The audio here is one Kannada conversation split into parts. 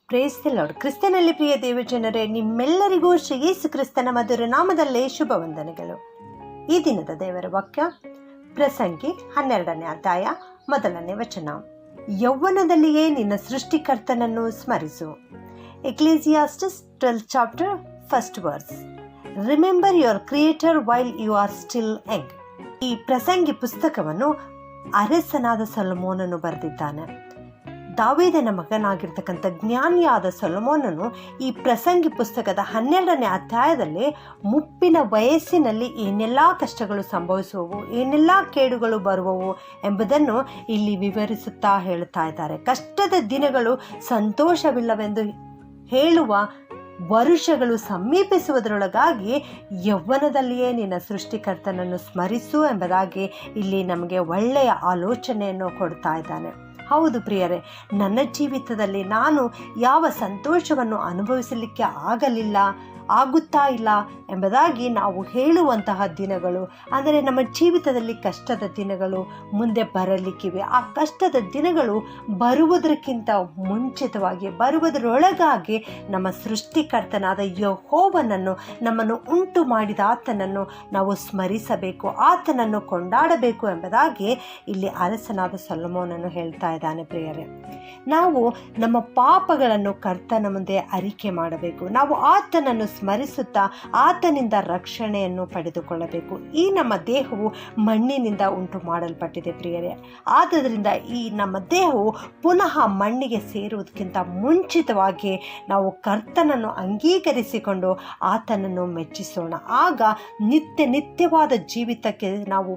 Praise the lord. ಕ್ರಿಸ್ತನಲ್ಲಿ ಪ್ರಿಯ ದೇವಜನರೇ, ನಿಮ್ಮೆಲ್ಲರಿಗೂ ಶ್ರೀ ಯೇಸು ಕ್ರಿಸ್ತನ ಮಧುರ ನಾಮದಲ್ಲೇ ಶುಭ ವಂದನೆಗಳು. ಈ ದಿನದ ದೇವರ ವಾಕ್ಯ ಪ್ರಸಂಗಿ 12ನೇ ಅಧ್ಯಾಯ 1ನೇ ವಚನ. ಯೌವನದಲ್ಲಿಯೇ ನಿನ್ನ ಸೃಷ್ಟಿಕರ್ತನನ್ನು ಸ್ಮರಿಸು. Ecclesiastes 12th chapter 1st verse. Remember your creator while you are still young. ಈ ಪ್ರಸಂಗಿ ಪುಸ್ತಕವನ್ನು ಅರಸನಾದ ಸೊಲೊಮೋನನು ಬರೆದಿದ್ದಾನೆ. ದಾವೀದನ ಮಗನಾಗಿರ್ತಕ್ಕಂಥ ಜ್ಞಾನಿಯಾದ ಸೊಲೊಮೋನನು ಈ ಪ್ರಸಂಗಿ ಪುಸ್ತಕದ 12ನೇ ಅಧ್ಯಾಯದಲ್ಲಿ ಮುಪ್ಪಿನ ವಯಸ್ಸಿನಲ್ಲಿ ಏನೆಲ್ಲ ಕಷ್ಟಗಳು ಸಂಭವಿಸುವವು, ಏನೆಲ್ಲ ಕೇಡುಗಳು ಬರುವವು ಎಂಬುದನ್ನು ಇಲ್ಲಿ ವಿವರಿಸುತ್ತಾ ಹೇಳುತ್ತಾ ಇದ್ದಾರೆ. ಕಷ್ಟದ ದಿನಗಳು ಸಂತೋಷವಿಲ್ಲವೆಂದು ಹೇಳುವ ವರುಷಗಳು ಸಮೀಪಿಸುವುದರೊಳಗಾಗಿ ಯೌವನದಲ್ಲಿಯೇ ನಿನ್ನ ಸೃಷ್ಟಿಕರ್ತನನ್ನು ಸ್ಮರಿಸು ಎಂಬುದಾಗಿ ಇಲ್ಲಿ ನಮಗೆ ಒಳ್ಳೆಯ ಆಲೋಚನೆಯನ್ನು ಕೊಡ್ತಾ ಇದ್ದಾನೆ. ಹೌದು ಪ್ರಿಯರೇ, ನನ್ನ ಜೀವಿತದಲ್ಲಿ ನಾನು ಯಾವ ಸಂತೋಷವನ್ನು ಅನುಭವಿಸಲಿಕ್ಕೆ ಆಗುತ್ತಾ ಇಲ್ಲ ಎಂಬುದಾಗಿ ನಾವು ಹೇಳುವಂತಹ ದಿನಗಳು, ಅಂದರೆ ನಮ್ಮ ಜೀವಿತದಲ್ಲಿ ಕಷ್ಟದ ದಿನಗಳು ಮುಂದೆ ಬರಲಿಕ್ಕಿವೆ. ಆ ಕಷ್ಟದ ದಿನಗಳು ಬರುವುದಕ್ಕಿಂತ ಮುಂಚಿತವಾಗಿ, ಬರುವುದರೊಳಗಾಗಿ ನಮ್ಮ ಸೃಷ್ಟಿಕರ್ತನಾದ ಯೆಹೋವನನ್ನು, ನಮ್ಮನ್ನು ಉಂಟು ಮಾಡಿದ ಆತನನ್ನು ನಾವು ಸ್ಮರಿಸಬೇಕು, ಆತನನ್ನು ಕೊಂಡಾಡಬೇಕು ಎಂಬುದಾಗಿ ಇಲ್ಲಿ ಅರಸನಾದ ಸೊಲೊಮೋನನು ಹೇಳ್ತಾ ಇದ್ದಾನೆ. ಪ್ರಿಯರೇ, ನಾವು ನಮ್ಮ ಪಾಪಗಳನ್ನು ಕರ್ತನ ಮುಂದೆ ಅರಿಕೆ ಮಾಡಬೇಕು. ನಾವು ಆತನನ್ನು ಸ್ಮರಿಸುತ್ತಾ ಆತನಿಂದ ರಕ್ಷಣೆಯನ್ನು ಪಡೆದುಕೊಳ್ಳಬೇಕು. ಈ ನಮ್ಮ ದೇಹವು ಮಣ್ಣಿನಿಂದ ಉಂಟು ಮಾಡಲ್ಪಟ್ಟಿದೆ ಪ್ರಿಯರೇ. ಆದ್ದರಿಂದ ಈ ನಮ್ಮ ದೇಹವು ಪುನಃ ಮಣ್ಣಿಗೆ ಸೇರುವುದಕ್ಕಿಂತ ಮುಂಚಿತವಾಗಿ ನಾವು ಕರ್ತನನ್ನು ಅಂಗೀಕರಿಸಿಕೊಂಡು ಆತನನ್ನು ಮೆಚ್ಚಿಸೋಣ. ಆಗ ನಿತ್ಯವಾದ ಜೀವಿತಕ್ಕೆ ನಾವು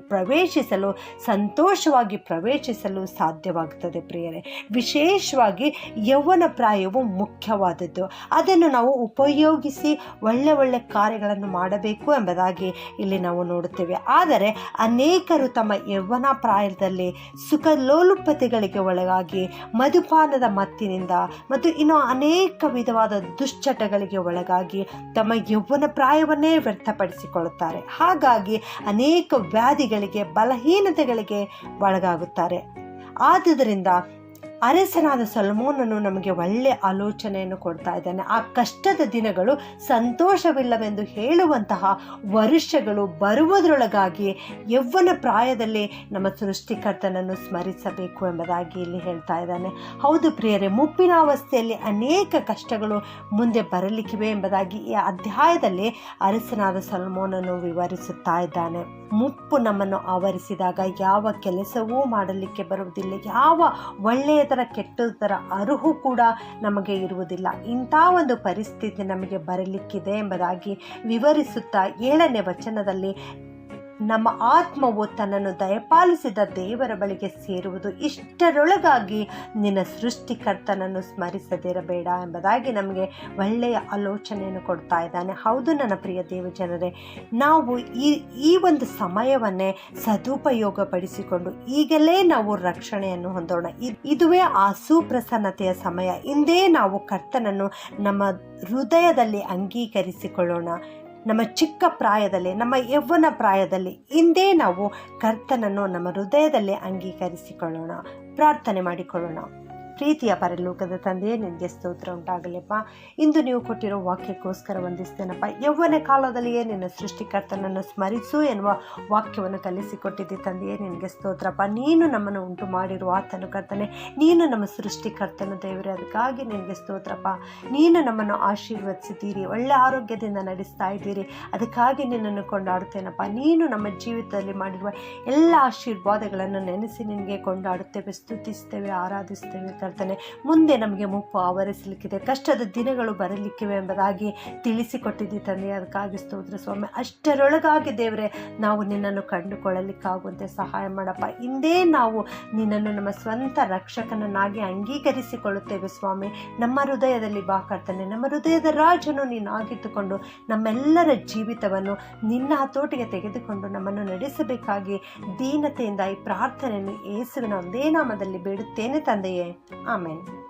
ಸಂತೋಷವಾಗಿ ಪ್ರವೇಶಿಸಲು ಸಾಧ್ಯವಾಗುತ್ತದೆ ಪ್ರಿಯರೇ. ವಿಶೇಷವಾಗಿ ಯೌವನ ಪ್ರಾಯವು ಮುಖ್ಯವಾದದ್ದು. ಅದನ್ನು ನಾವು ಉಪಯೋಗಿಸಿ ಒಳ್ಳೆ ಕಾರ್ಯಗಳನ್ನು ಮಾಡಬೇಕು ಎಂಬುದಾಗಿ ಇಲ್ಲಿ ನಾವು ನೋಡುತ್ತೇವೆ. ಆದರೆ ಅನೇಕರು ತಮ್ಮ ಯೌವನ ಪ್ರಾಯದಲ್ಲಿ ಸುಖಲೋಲುಪತೆಗಳಿಗೆ ಒಳಗಾಗಿ ಮಧುಪಾನದ ಮತ್ತಿನಿಂದ ಮತ್ತು ಇನ್ನೂ ಅನೇಕ ವಿಧವಾದ ದುಶ್ಚಟಗಳಿಗೆ ಒಳಗಾಗಿ ತಮ್ಮ ಯೌವನ ಪ್ರಾಯವನ್ನೇ ವ್ಯರ್ಥಪಡಿಸಿಕೊಳ್ಳುತ್ತಾರೆ. ಹಾಗಾಗಿ ಅನೇಕ ವ್ಯಾಧಿಗಳಿಗೆ, ಬಲಹೀನತೆಗಳಿಗೆ ಒಳಗಾಗುತ್ತಾರೆ. ಆದುದರಿಂದ ಅರಸನಾದ ಸೊಲೊಮೋನನು ನಮಗೆ ಒಳ್ಳೆಯ ಆಲೋಚನೆಯನ್ನು ಕೊಡ್ತಾ ಇದ್ದಾನೆ. ಆ ಕಷ್ಟದ ದಿನಗಳು ಸಂತೋಷವಿಲ್ಲವೆಂದು ಹೇಳುವಂತಹ ವರುಷಗಳು ಬರುವುದರೊಳಗಾಗಿ ಯೌವನ ಪ್ರಾಯದಲ್ಲಿ ನಮ್ಮ ಸೃಷ್ಟಿಕರ್ತನನ್ನು ಸ್ಮರಿಸಬೇಕು ಎಂಬುದಾಗಿ ಇಲ್ಲಿ ಹೇಳ್ತಾ ಇದ್ದಾನೆ. ಹೌದು ಪ್ರಿಯರೇ, ಮುಪ್ಪಿನ ಅವಸ್ಥೆಯಲ್ಲಿ ಅನೇಕ ಕಷ್ಟಗಳು ಮುಂದೆ ಬರಲಿಕ್ಕಿವೆ ಎಂಬುದಾಗಿ ಈ ಅಧ್ಯಾಯದಲ್ಲಿ ಅರಸನಾದ ಸೊಲೊಮೋನನು ವಿವರಿಸುತ್ತಾ ಇದ್ದಾನೆ. ಮುಪ್ಪು ನಮ್ಮನ್ನು ಆವರಿಸಿದಾಗ ಯಾವ ಕೆಲಸವೂ ಮಾಡಲಿಕ್ಕೆ ಬರುವುದಿಲ್ಲ, ಯಾವ ಒಳ್ಳೆಯದರ ಕೆಟ್ಟದರ ಅರಿವು ಕೂಡ ನಮಗೆ ಇರುವುದಿಲ್ಲ. ಇಂಥ ಒಂದು ಪರಿಸ್ಥಿತಿ ನಮಗೆ ಬರಲಿಕ್ಕಿದೆ ಎಂಬುದಾಗಿ ವಿವರಿಸುತ್ತಾ 7ನೇ ವಚನದಲ್ಲಿ ನಮ್ಮ ಆತ್ಮವು ತನ್ನನ್ನು ದಯಪಾಲಿಸಿದ ದೇವರ ಬಳಿಗೆ ಸೇರುವುದು, ಇಷ್ಟರೊಳಗಾಗಿ ನಿನ್ನ ಸೃಷ್ಟಿಕರ್ತನನ್ನು ಸ್ಮರಿಸದಿರಬೇಡ ಎಂಬುದಾಗಿ ನಮಗೆ ಒಳ್ಳೆಯ ಆಲೋಚನೆಯನ್ನು ಕೊಡ್ತಾ ಇದ್ದಾನೆ. ಹೌದು ನನ್ನ ಪ್ರಿಯ ದೇವಜನರೇ, ನಾವು ಈ ಒಂದು ಸಮಯವನ್ನೇ ಸದುಪಯೋಗಪಡಿಸಿಕೊಂಡು ಈಗಲೇ ನಾವು ರಕ್ಷಣೆಯನ್ನು ಹೊಂದೋಣ. ಇದುವೇ ಆ ಸುಪ್ರಸನ್ನತೆಯ ಸಮಯ. ಇಂದೇ ನಾವು ಕರ್ತನನ್ನು ನಮ್ಮ ಹೃದಯದಲ್ಲಿ ಅಂಗೀಕರಿಸಿಕೊಳ್ಳೋಣ. ನಮ್ಮ ಚಿಕ್ಕ ಪ್ರಾಯದಲ್ಲಿ, ನಮ್ಮ ಯೌವನ ಪ್ರಾಯದಲ್ಲಿ ಇಂದೇ ನಾವು ಕರ್ತನನ್ನು ನಮ್ಮ ಹೃದಯದಲ್ಲಿ ಅಂಗೀಕರಿಸಿಕೊಳ್ಳೋಣ. ಪ್ರಾರ್ಥನೆ ಮಾಡಿಕೊಳ್ಳೋಣ. ಪ್ರೀತಿಯ ಪರಲೋಕದ ತಂದೆಯೇ, ನಿನಗೆ ಸ್ತೋತ್ರ ಉಂಟಾಗಲಿಪ್ಪ. ಇಂದು ನೀವು ಕೊಟ್ಟಿರೋ ವಾಕ್ಯಕ್ಕೋಸ್ಕರ ವಂದಿಸ್ತೇನಪ್ಪ. ಯೌವನ ಕಾಲದಲ್ಲಿಯೇ ನಿನ್ನ ಸೃಷ್ಟಿಕರ್ತನನ್ನು ಸ್ಮರಿಸು ಎನ್ನುವ ವಾಕ್ಯವನ್ನು ಕಲಿಸಿಕೊಟ್ಟಿದ್ದೆ ತಂದೆಯೇ, ನಿನಗೆ ಸ್ತೋತ್ರಪ್ಪ. ನೀನು ನಮ್ಮನ್ನು ಉಂಟು ಮಾಡಿರುವ ಆತನು ಕರ್ತನೆ, ನೀನು ನಮ್ಮ ಸೃಷ್ಟಿಕರ್ತನು ದೇವರೇ, ಅದಕ್ಕಾಗಿ ನಿನಗೆ ಸ್ತೋತ್ರಪ್ಪ. ನೀನು ನಮ್ಮನ್ನು ಆಶೀರ್ವದಿಸಿದ್ದೀರಿ, ಒಳ್ಳೆ ಆರೋಗ್ಯದಿಂದ ನಡೆಸ್ತಾ ಇದ್ದೀರಿ, ಅದಕ್ಕಾಗಿ ನಿನ್ನನ್ನು ಕೊಂಡಾಡುತ್ತೇನಪ್ಪ. ನೀನು ನಮ್ಮ ಜೀವಿತದಲ್ಲಿ ಮಾಡಿರುವ ಎಲ್ಲ ಆಶೀರ್ವಾದಗಳನ್ನು ನೆನೆಸಿ ನಿನಗೆ ಕೊಂಡಾಡುತ್ತೇವೆ, ಸ್ತುತಿಸ್ತೇವೆ, ಆರಾಧಿಸ್ತೇವೆ ಕರ್ತನೆ. ಮುಂದೆ ನಮಗೆ ಮುಪ್ಪು ಆವರಿಸಲಿಕ್ಕಿದೆ, ಕಷ್ಟದ ದಿನಗಳು ಬರಲಿಕ್ಕಿವೆ ಎಂಬುದಾಗಿ ತಿಳಿಸಿಕೊಟ್ಟಿದ್ದಿ ತಂದೆ, ಅದಕ್ಕಾಗಿ ಸ್ತೋತ್ರ ಸ್ವಾಮಿ. ಅಷ್ಟರೊಳಗಾಗಿ ದೇವರೇ, ನಾವು ನಿನ್ನನ್ನು ಕಂಡುಕೊಳ್ಳಲಿಕ್ಕಾಗುವಂತೆ ಸಹಾಯ ಮಾಡಪ್ಪ. ಇಂದೇ ನಾವು ನಿನ್ನನ್ನು ನಮ್ಮ ಸ್ವಂತ ರಕ್ಷಕನನ್ನಾಗಿ ಅಂಗೀಕರಿಸಿಕೊಳ್ಳುತ್ತೇವೆ ಸ್ವಾಮಿ. ನಮ್ಮ ಹೃದಯದಲ್ಲಿ ಬಾ ಕರ್ತನೆ, ನಮ್ಮ ಹೃದಯದ ರಾಜನು ನೀನಾಗಿದ್ದುಕೊಂಡು ನಮ್ಮೆಲ್ಲರ ಜೀವಿತವನ್ನು ನಿನ್ನ ಹತೋಟಿಗೆ ತೆಗೆದುಕೊಂಡು ನಮ್ಮನ್ನು ನಡೆಸಬೇಕಾಗಿ ದೀನತೆಯಿಂದ ಈ ಪ್ರಾರ್ಥನೆಯನ್ನು ಯೇಸುವಿನ ಒಂದೇ ನಾಮದಲ್ಲಿ ಬೇಡುತ್ತೇನೆ ತಂದೆಯೇ. ಆಮೆನ್.